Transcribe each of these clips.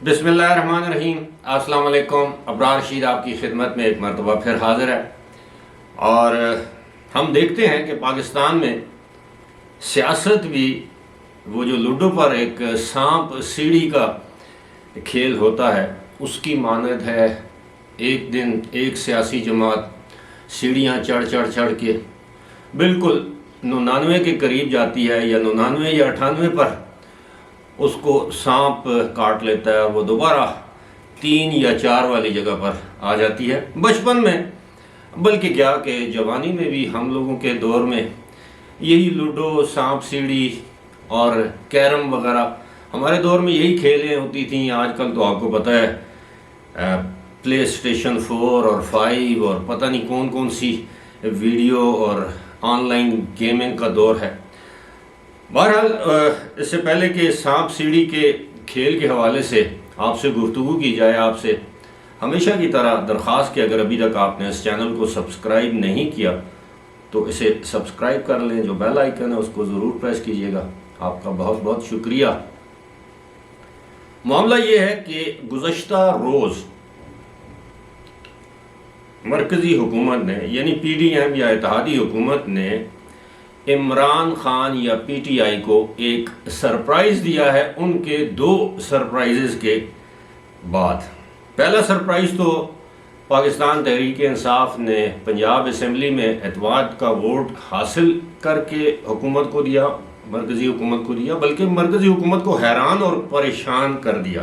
بسم اللہ الرحمن الرحیم۔ السلام علیکم۔ ابرار رشید آپ کی خدمت میں ایک مرتبہ پھر حاضر ہے، اور ہم دیکھتے ہیں کہ پاکستان میں سیاست بھی وہ جو لوڈو پر ایک سانپ سیڑھی کا کھیل ہوتا ہے اس کی مانند ہے۔ ایک دن ایک سیاسی جماعت سیڑھیاں چڑھ کے بالکل 99 کے قریب جاتی ہے، یا 99 یا 98 پر اس کو سانپ کاٹ لیتا ہے، اور وہ دوبارہ 3 یا 4 والی جگہ پر آ جاتی ہے۔ بچپن میں بلکہ کیا کہ جوانی میں بھی ہم لوگوں کے دور میں یہی لوڈو، سانپ سیڑھی اور کیرم وغیرہ ہمارے دور میں یہی کھیلیں ہوتی تھیں۔ آج کل تو آپ کو پتہ ہے پلے اسٹیشن 4 اور 5 اور پتہ نہیں کون سی ویڈیو اور آن لائن گیمنگ کا دور ہے۔ بہرحال اس سے پہلے کہ سانپ سیڑھی کے کھیل کے حوالے سے آپ سے گفتگو کی جائے، آپ سے ہمیشہ کی طرح درخواست کہ اگر ابھی تک آپ نے اس چینل کو سبسکرائب نہیں کیا تو اسے سبسکرائب کر لیں، جو بیل آئیکن ہے اس کو ضرور پریس کیجیے گا۔ آپ کا بہت بہت شکریہ۔ معاملہ یہ ہے کہ گزشتہ روز مرکزی حکومت نے یعنی پی ڈی ایم یا اتحادی حکومت نے عمران خان یا پی ٹی آئی کو ایک سرپرائز دیا ہے، ان کے 2 سرپرائزز کے بعد۔ پہلا سرپرائز تو پاکستان تحریک انصاف نے پنجاب اسمبلی میں اعتماد کا ووٹ حاصل کر کے حکومت کو دیا، مرکزی حکومت کو دیا، بلکہ مرکزی حکومت کو حیران اور پریشان کر دیا۔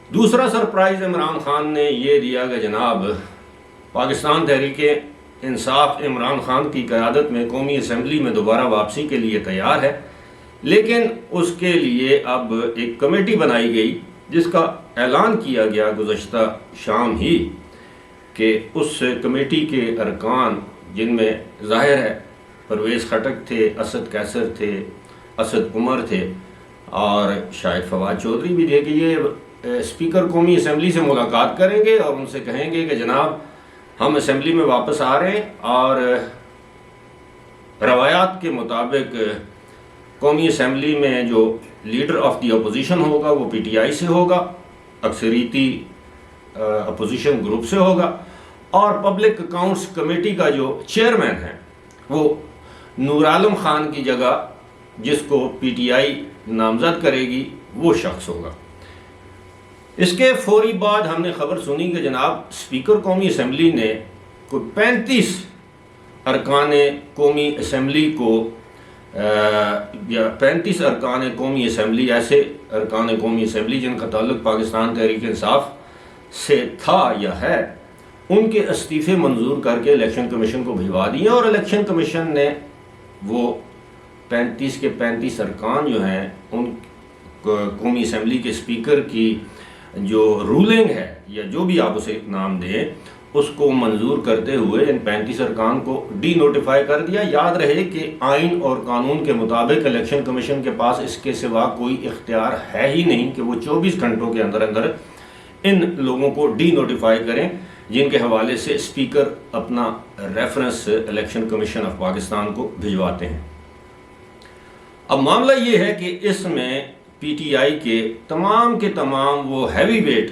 دوسرا سرپرائز عمران خان نے یہ دیا کہ جناب پاکستان تحریک انصاف عمران خان کی قیادت میں قومی اسمبلی میں دوبارہ واپسی کے لیے تیار ہے، لیکن اس کے لیے اب ایک کمیٹی بنائی گئی جس کا اعلان کیا گیا گزشتہ شام ہی کہ اس کمیٹی کے ارکان، جن میں ظاہر ہے پرویز خٹک تھے، اسد کیسر تھے، اسد عمر تھے، اور شاید فواد چودھری بھی تھے، کہ یہ اسپیکر قومی اسمبلی سے ملاقات کریں گے اور ان سے کہیں گے کہ جناب ہم اسمبلی میں واپس آ رہے ہیں، اور روایات کے مطابق قومی اسمبلی میں جو لیڈر آف دی اپوزیشن ہوگا وہ پی ٹی آئی سے ہوگا، اکثریتی اپوزیشن گروپ سے ہوگا، اور پبلک اکاؤنٹس کمیٹی کا جو چیئرمین ہے وہ نور عالم خان کی جگہ جس کو پی ٹی آئی نامزد کرے گی وہ شخص ہوگا۔ اس کے فوری بعد ہم نے خبر سنی کہ جناب اسپیکر قومی اسمبلی نے کوئی 35 ارکان قومی اسمبلی کو یا 35 ارکان قومی اسمبلی، ایسے ارکان قومی اسمبلی جن کا تعلق پاکستان تحریک انصاف سے تھا یا ہے، ان کے استعفے منظور کر کے الیکشن کمیشن کو بھجوا دیے، اور الیکشن کمیشن نے وہ 35 کے 35 ارکان جو ہیں ان قومی اسمبلی کے اسپیکر کی جو رولنگ ہے یا جو بھی آپ اسے نام دیں اس کو منظور کرتے ہوئے ان 35 ارکان کو ڈی نوٹیفائی کر دیا۔ یاد رہے کہ آئین اور قانون کے مطابق الیکشن کمیشن کے پاس اس کے سوا کوئی اختیار ہے ہی نہیں کہ وہ 24 گھنٹوں کے اندر ان لوگوں کو ڈی نوٹیفائی کریں جن کے حوالے سے اسپیکر اپنا reference election commission of Pakistan کو بھجواتے ہیں۔ اب معاملہ یہ ہے کہ اس میں پی ٹی آئی کے تمام وہ ہیوی ویٹ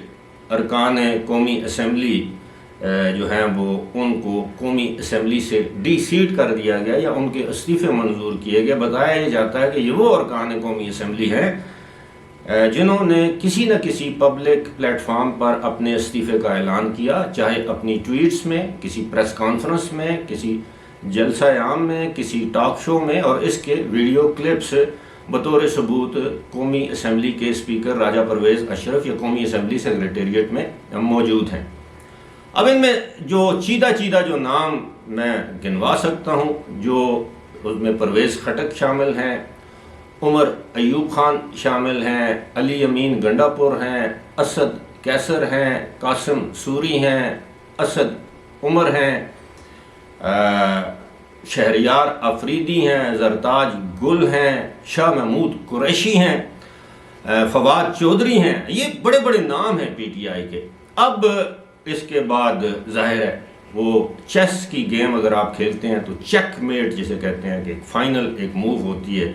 ارکان قومی اسمبلی جو ہیں وہ ان کو قومی اسمبلی سے ڈی سیٹ کر دیا گیا یا ان کے استعفے منظور کیے گئے۔ بتایا جاتا ہے کہ یہ وہ ارکان قومی اسمبلی ہیں جنہوں نے کسی نہ کسی پبلک پلیٹ فارم پر اپنے استعفے کا اعلان کیا، چاہے اپنی ٹویٹس میں، کسی پریس کانفرنس میں، کسی جلسہ عام میں، کسی ٹاک شو میں، اور اس کے ویڈیو کلپس بطور ثبوت قومی اسمبلی کے اسپیکر راجہ پرویز اشرف یا قومی اسمبلی سیکریٹریٹ میں موجود ہیں۔ اب ان میں جو چیدہ جو نام میں گنوا سکتا ہوں، جو اس میں پرویز خٹک شامل ہیں، عمر ایوب خان شامل ہیں، علی امین گنڈا پور ہیں، اسد کیسر ہیں، قاسم سوری ہیں، اسد عمر ہیں، شہریار افریدی ہیں، زرتاج گل ہیں، شاہ محمود قریشی ہیں، فواد چودھری ہیں۔ یہ بڑے بڑے نام ہیں پی ٹی آئی کے۔ اب اس کے بعد ظاہر ہے وہ چیس کی گیم اگر آپ کھیلتے ہیں تو چیک میٹ جسے کہتے ہیں کہ فائنل ایک موو ہوتی ہے،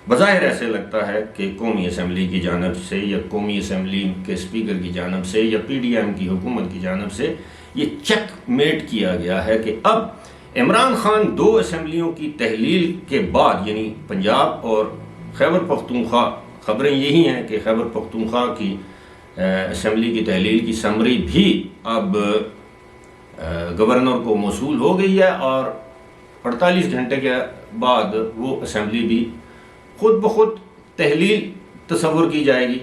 بظاہر ایسے لگتا ہے کہ قومی اسمبلی کی جانب سے یا قومی اسمبلی کے اسپیکر کی جانب سے یا پی ڈی ایم کی حکومت کی جانب سے یہ چیک میٹ کیا گیا ہے کہ اب عمران خان 2 اسمبلیوں کی تحلیل کے بعد، یعنی پنجاب اور خیبر پختونخوا، خبریں یہی ہیں کہ خیبر پختونخوا کی اسمبلی کی تحلیل کی سمری بھی اب گورنر کو موصول ہو گئی ہے، اور 48 گھنٹے کے بعد وہ اسمبلی بھی خود بخود تحلیل تصور کی جائے گی۔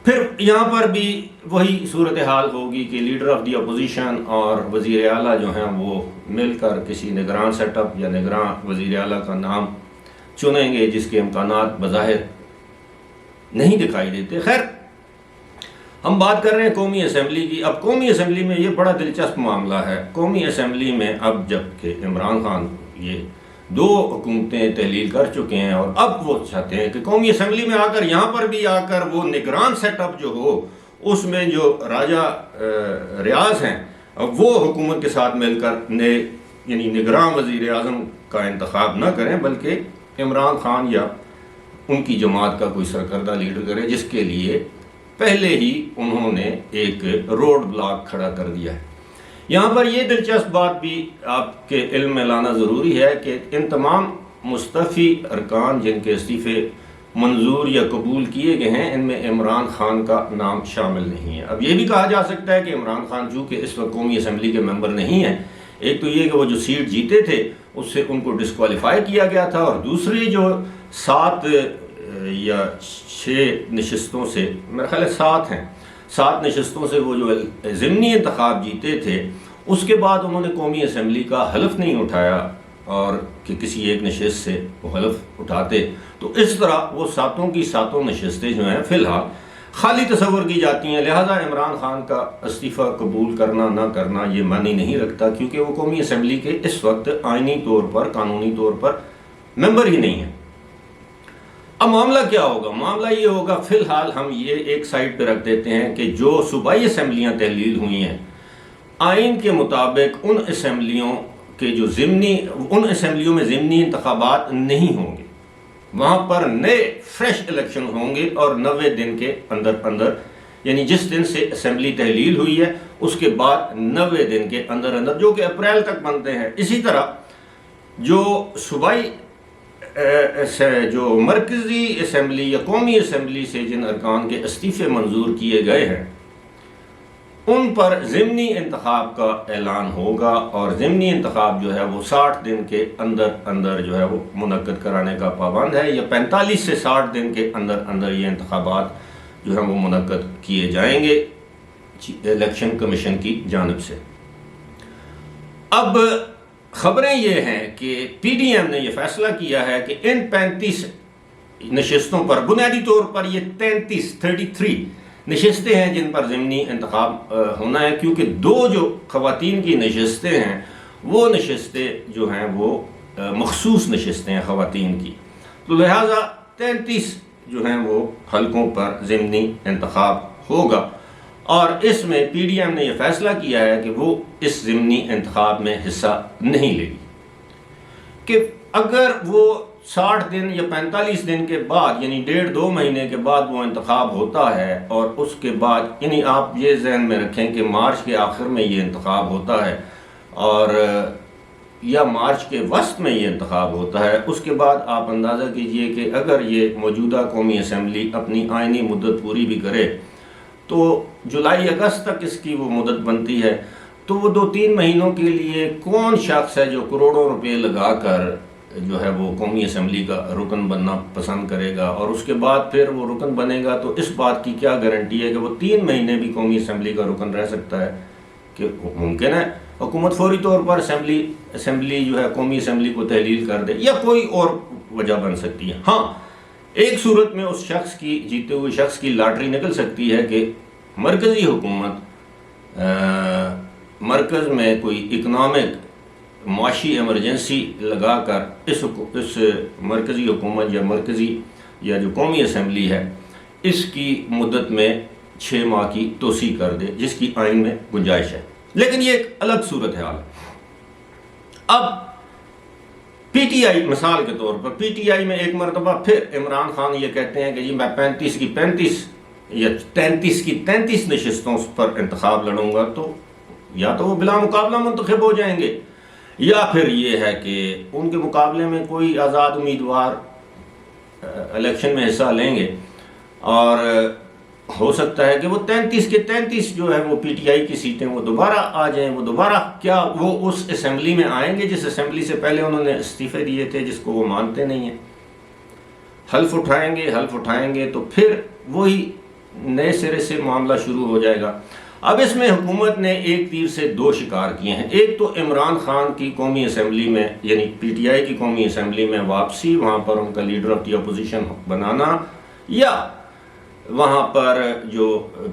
پھر یہاں پر بھی وہی صورتحال ہوگی کہ لیڈر آف دی اپوزیشن اور وزیر اعلیٰ جو ہیں وہ مل کر کسی نگران سیٹ اپ یا نگران وزیر اعلیٰ کا نام چنیں گے، جس کے امکانات بظاہر نہیں دکھائی دیتے۔ خیر، ہم بات کر رہے ہیں قومی اسمبلی کی۔ اب قومی اسمبلی میں یہ بڑا دلچسپ معاملہ ہے۔ قومی اسمبلی میں اب جب کہ عمران خان یہ 2 حکومتیں تحلیل کر چکے ہیں، اور اب وہ چاہتے ہیں کہ قومی اسمبلی میں آ کر، یہاں پر بھی آ کر وہ نگران سیٹ اپ جو ہو، اس میں جو راجہ ریاض ہیں وہ حکومت کے ساتھ مل کر یعنی نگران وزیر اعظم کا انتخاب نہ کریں، بلکہ عمران خان یا ان کی جماعت کا کوئی سرکردہ لیڈر کرے، جس کے لیے پہلے ہی انہوں نے ایک روڈ بلاک کھڑا کر دیا ہے۔ یہاں پر یہ دلچسپ بات بھی آپ کے علم میں لانا ضروری ہے کہ ان تمام مستعفی ارکان جن کے استعفے منظور یا قبول کیے گئے ہیں، ان میں عمران خان کا نام شامل نہیں ہے۔ اب یہ بھی کہا جا سکتا ہے کہ عمران خان چونکہ اس وقت قومی اسمبلی کے ممبر نہیں ہیں، ایک تو یہ کہ وہ جو سیٹ جیتے تھے اس سے ان کو ڈسکوالیفائی کیا گیا تھا، اور دوسری جو 7 یا 6 نشستوں سے، میرا خیال ہے 7 ہیں، 7 نشستوں سے وہ جو ضمنی انتخاب جیتے تھے، اس کے بعد انہوں نے قومی اسمبلی کا حلف نہیں اٹھایا، اور کہ کسی ایک نشست سے وہ حلف اٹھاتے، تو اس طرح وہ 7 کی 7 نشستیں جو ہیں فی الحال خالی تصور کی جاتی ہیں۔ لہٰذا عمران خان کا استعفیٰ قبول کرنا نہ کرنا یہ معنی نہیں رکھتا، کیونکہ وہ قومی اسمبلی کے اس وقت آئینی طور پر، قانونی طور پر ممبر ہی نہیں ہیں۔ اب معاملہ کیا ہوگا؟ معاملہ یہ ہوگا، فی الحال ہم یہ ایک سائڈ پہ رکھ دیتے ہیں کہ جو صوبائی اسمبلیاں تحلیل ہوئی ہیں، آئین کے مطابق ان اسمبلیوں میں ضمنی انتخابات نہیں ہوں گے، وہاں پر نئے فریش الیکشن ہوں گے، اور 90 دن کے اندر یعنی جس دن سے اسمبلی تحلیل ہوئی ہے اس کے بعد 90 دن کے اندر جو کہ اپریل تک بنتے ہیں۔ اسی طرح جو صوبائی جو مرکزی اسمبلی یا قومی اسمبلی سے جن ارکان کے استعفے منظور کیے گئے ہیں، ان پر ضمنی انتخاب کا اعلان ہوگا، اور ضمنی انتخاب جو ہے وہ 60 دن کے اندر جو ہے وہ منعقد کرانے کا پابند ہے، یا 45 سے 60 دن کے اندر یہ انتخابات جو ہیں وہ منعقد کیے جائیں گے الیکشن کمیشن کی جانب سے۔ اب خبریں یہ ہیں کہ پی ڈی ایم نے یہ فیصلہ کیا ہے کہ ان 35 نشستوں پر، بنیادی طور پر یہ 33 نشستیں ہیں جن پر ضمنی انتخاب ہونا ہے، کیونکہ 2 جو خواتین کی نشستیں ہیں وہ نشستیں جو ہیں وہ مخصوص نشستیں ہیں خواتین کی، تو لہٰذا 33 جو ہیں وہ حلقوں پر ضمنی انتخاب ہوگا، اور اس میں پی ڈی ایم نے یہ فیصلہ کیا ہے کہ وہ اس ضمنی انتخاب میں حصہ نہیں لے گی، کہ اگر وہ 60 دن یا 45 دن کے بعد، یعنی 1.5-2 مہینے کے بعد وہ انتخاب ہوتا ہے، اور اس کے بعد یعنی آپ یہ ذہن میں رکھیں کہ مارچ کے آخر میں یہ انتخاب ہوتا ہے، اور یا مارچ کے وسط میں یہ انتخاب ہوتا ہے، اس کے بعد آپ اندازہ کیجئے کہ اگر یہ موجودہ قومی اسمبلی اپنی آئینی مدت پوری بھی کرے تو جولائی اگست تک اس کی وہ مدت بنتی ہے، تو وہ 2-3 مہینوں کے لیے کون شخص ہے جو کروڑوں روپے لگا کر جو ہے وہ قومی اسمبلی کا رکن بننا پسند کرے گا، اور اس کے بعد پھر وہ رکن بنے گا تو اس بات کی کیا گارنٹی ہے کہ وہ 3 مہینے بھی قومی اسمبلی کا رکن رہ سکتا ہے؟ کہ ممکن ہے حکومت فوری طور پر اسمبلی جو ہے قومی اسمبلی کو تحلیل کر دے، یا کوئی اور وجہ بن سکتی ہے۔ ہاں، ایک صورت میں اس شخص کی، جیتے ہوئے شخص کی لاٹری نکل سکتی ہے کہ مرکزی حکومت مرکز میں کوئی اکنامک معاشی ایمرجنسی لگا کر اس مرکزی حکومت یا جو قومی اسمبلی ہے اس کی مدت میں 6 ماہ کی توسیع کر دے، جس کی آئین میں گنجائش ہے، لیکن یہ ایک الگ صورت حال ہے۔ اب پی ٹی آئی مثال کے طور پر پی ٹی آئی میں ایک مرتبہ پھر عمران خان یہ کہتے ہیں کہ جی میں 35 کی 35 یا 33 کی 33 نشستوں پر انتخاب لڑوں گا، تو یا تو وہ بلا مقابلہ منتخب ہو جائیں گے، یا پھر یہ ہے کہ ان کے مقابلے میں کوئی آزاد امیدوار الیکشن میں حصہ لیں گے، اور ہو سکتا ہے کہ وہ 33 کے 33 جو ہے وہ پی ٹی آئی کی سیٹیں وہ دوبارہ آ جائیں، وہ دوبارہ کیا وہ اس اسمبلی میں آئیں گے جس اسمبلی سے پہلے انہوں نے استعفے دیے تھے، جس کو وہ مانتے نہیں ہیں، حلف اٹھائیں گے تو پھر وہی نئے سرے سے معاملہ شروع ہو جائے گا۔ اب اس میں حکومت نے ایک تیر سے دو شکار کیے ہیں، ایک تو عمران خان کی قومی اسمبلی میں یعنی پی ٹی آئی کی قومی اسمبلی میں واپسی، وہاں پر ان کا لیڈر آف دی اپوزیشن بنانا، یا وہاں پر جو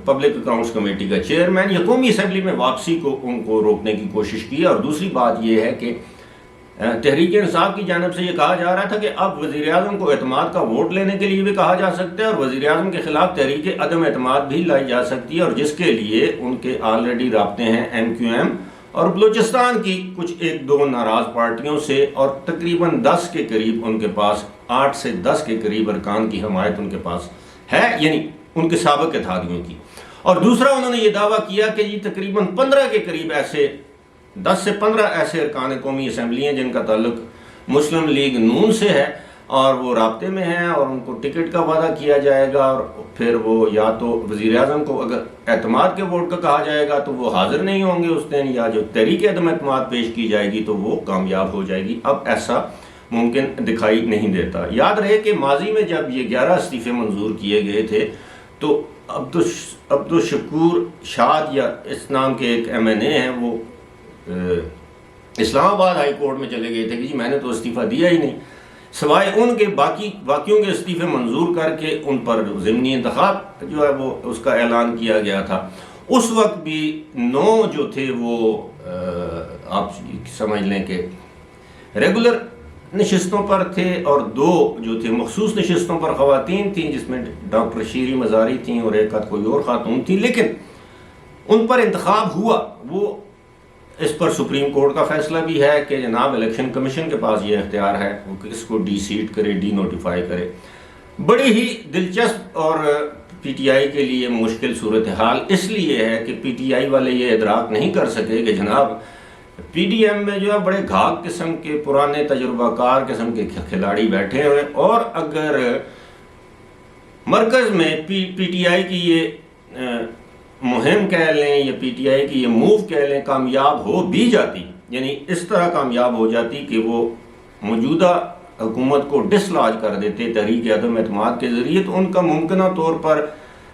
پبلک اکاؤنٹس کمیٹی کا چیئرمین یا قومی اسمبلی میں واپسی کو ان کو روکنے کی کوشش کی۔ اور دوسری بات یہ ہے کہ تحریک انصاف کی جانب سے یہ کہا جا رہا تھا کہ اب وزیر اعظم کو اعتماد کا ووٹ لینے کے لیے بھی کہا جا سکتا ہے، اور وزیر اعظم کے خلاف تحریک عدم اعتماد بھی لائی جا سکتی ہے، اور جس کے لیے ان کے آلریڈی رابطے ہیں ایم کیو ایم اور بلوچستان کی کچھ ایک دو ناراض پارٹیوں سے، اور تقریباً 10 کے قریب ان کے پاس 8 سے 10 کے قریب ارکان کی حمایت ان کے پاس ہے، یعنی ان کے سابق اتحادیوں کی۔ اور دوسرا انہوں نے یہ دعویٰ کیا کہ یہ تقریباً 15 کے قریب ایسے 10 سے 15 ایسے ارکان قومی اسمبلی ہیں جن کا تعلق مسلم لیگ نون سے ہے، اور وہ رابطے میں ہیں، اور ان کو ٹکٹ کا وعدہ کیا جائے گا، اور پھر وہ یا تو وزیر اعظم کو اگر اعتماد کے ووٹ کا کہا جائے گا تو وہ حاضر نہیں ہوں گے اس دن، یا جو تحریک عدم اعتماد پیش کی جائے گی تو وہ کامیاب ہو جائے گی۔ اب ایسا ممکن دکھائی نہیں دیتا۔ یاد رہے کہ ماضی میں جب یہ 11 استعفے منظور کیے گئے تھے تو عبدالشکور شاد یا اس نام کے ایک ایم این اے ہیں، وہ اسلام آباد ہائی کورٹ میں چلے گئے تھے کہ جی میں نے تو استعفیٰ دیا ہی نہیں، سوائے ان کے باقیوں کے استعفے منظور کر کے ان پر ضمنی انتخاب جو ہے وہ اس کا اعلان کیا گیا تھا۔ اس وقت بھی 9 جو تھے وہ آپ سمجھ لیں کہ ریگولر نشستوں پر تھے، اور 2 جو تھے مخصوص نشستوں پر خواتین تھیں، جس میں ڈاکٹر شیری مزاری تھیں اور ایک آدھ کوئی اور خاتون تھی، لیکن ان پر انتخاب ہوا۔ وہ اس پر سپریم کورٹ کا فیصلہ بھی ہے کہ جناب الیکشن کمیشن کے پاس یہ اختیار ہے وہ اس کو ڈی سیٹ کرے، ڈی نوٹیفائی کرے۔ بڑی ہی دلچسپ اور پی ٹی آئی کے لیے مشکل صورتحال اس لیے ہے کہ پی ٹی آئی والے یہ ادراک نہیں کر سکے کہ جناب پی ڈی ایم میں جو ہے بڑے گھاگ قسم کے پرانے تجربہ کار قسم کے کھلاڑی بیٹھے ہوئے، اور اگر مرکز میں پی ٹی آئی کی یہ مہم کہہ لیں یا پی ٹی آئی کی یہ موو کہہ لیں کامیاب ہو بھی جاتی، یعنی اس طرح کامیاب ہو جاتی کہ وہ موجودہ حکومت کو ڈس لاج کر دیتے تحریک عدم اعتماد کے ذریعے، تو ان کا ممکنہ طور پر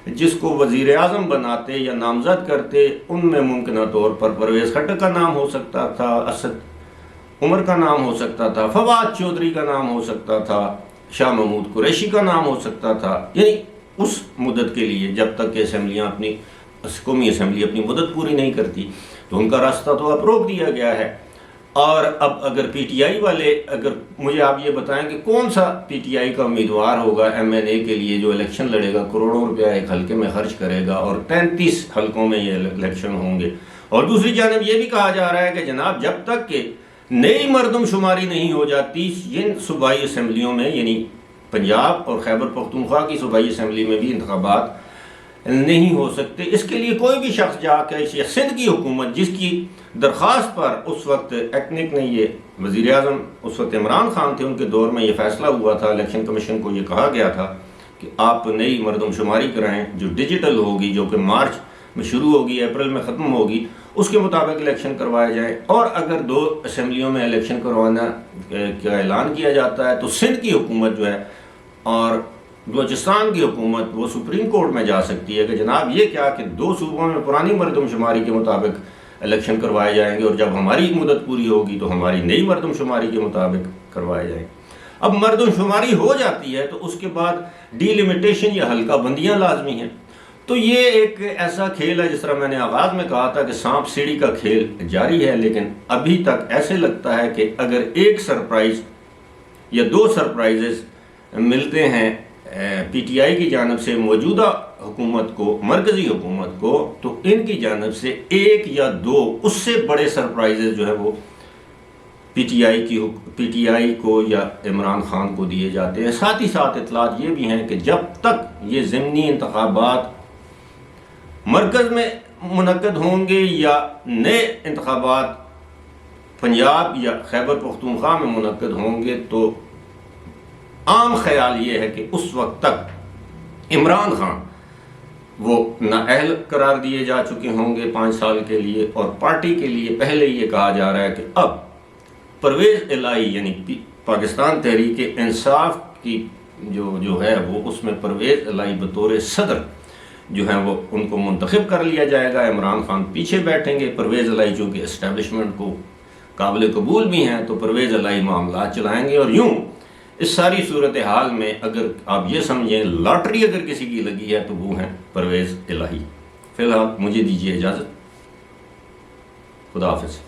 جس کو وزیر اعظم بناتے یا نامزد کرتے ان میں ممکنہ طور پر پرویز خٹک کا نام ہو سکتا تھا، اسد عمر کا نام ہو سکتا تھا، فواد چودھری کا نام ہو سکتا تھا، شاہ محمود قریشی کا نام ہو سکتا تھا، یعنی اس مدت کے لیے جب تک کہ اسمبلیاں اپنی قومی اسمبلی اپنی مدت پوری نہیں کرتی، تو ان کا راستہ تو اب روک دیا گیا ہے۔ اور اب اگر پی ٹی آئی والے، اگر مجھے آپ یہ بتائیں کہ کون سا پی ٹی آئی کا امیدوار ہوگا ایم این اے کے لیے جو الیکشن لڑے گا، کروڑوں روپیہ ایک حلقے میں خرچ کرے گا، اور 33 حلقوں میں یہ الیکشن ہوں گے، اور دوسری جانب یہ بھی کہا جا رہا ہے کہ جناب جب تک کہ نئی مردم شماری نہیں ہو جاتی ان صوبائی اسمبلیوں میں، یعنی پنجاب اور خیبر پختونخوا کی صوبائی اسمبلی میں بھی انتخابات نہیں ہو سکتے، اس کے لیے کوئی بھی شخص جا کے سندھ کی حکومت جس کی درخواست پر اس وقت ایکنک نے، یہ وزیر اعظم اس وقت عمران خان تھے، ان کے دور میں یہ فیصلہ ہوا تھا، الیکشن کمیشن کو یہ کہا گیا تھا کہ آپ نئی مردم شماری کرائیں جو ڈیجیٹل ہوگی، جو کہ مارچ میں شروع ہوگی، اپریل میں ختم ہوگی، اس کے مطابق الیکشن کروائے جائیں۔ اور اگر 2 اسمبلیوں میں الیکشن کروانا کا اعلان کیا جاتا ہے تو سندھ کی حکومت جو ہے اور بلوچستان کی حکومت وہ سپریم کورٹ میں جا سکتی ہے کہ جناب یہ کیا کہ 2 صوبوں میں پرانی مردم شماری کے مطابق الیکشن کروائے جائیں گے، اور جب ہماری مدت پوری ہوگی تو ہماری نئی مردم شماری کے مطابق کروائے جائیں۔ اب مردم شماری ہو جاتی ہے تو اس کے بعد ڈی لیمیٹیشن یا حلقہ بندیاں لازمی ہیں۔ تو یہ ایک ایسا کھیل ہے، جس طرح میں نے آغاز میں کہا تھا کہ سانپ سیڑھی کا کھیل جاری ہے، لیکن ابھی تک ایسے لگتا ہے کہ اگر ایک سرپرائز یا 2 سرپرائزز ملتے ہیں پی ٹی آئی کی جانب سے موجودہ حکومت کو، مرکزی حکومت کو، تو ان کی جانب سے 1 یا 2 اس سے بڑے سرپرائزز جو ہے وہ پی ٹی آئی کو یا عمران خان کو دیے جاتے ہیں۔ ساتھ ہی ساتھ اطلاعات یہ بھی ہیں کہ جب تک یہ ضمنی انتخابات مرکز میں منعقد ہوں گے یا نئے انتخابات پنجاب یا خیبر پختونخوا میں منعقد ہوں گے، تو عام خیال یہ ہے کہ اس وقت تک عمران خان وہ نااہل قرار دیے جا چکے ہوں گے 5 سال کے لیے، اور پارٹی کے لیے پہلے یہ کہا جا رہا ہے کہ اب پرویز الہی یعنی پاکستان تحریک انصاف کی جو ہے وہ اس میں پرویز الہی بطور صدر جو ہیں وہ ان کو منتخب کر لیا جائے گا۔ عمران خان پیچھے بیٹھیں گے۔ پرویز الہی چونکہ اسٹیبلشمنٹ کو قابل قبول بھی ہیں تو پرویز الہی معاملات چلائیں گے، اور یوں اس ساری صورتحال میں اگر آپ یہ سمجھیں لاٹری اگر کسی کی لگی ہے تو وہ ہیں پرویز الہی۔ فی الحال مجھے دیجیے اجازت، خدا حافظ۔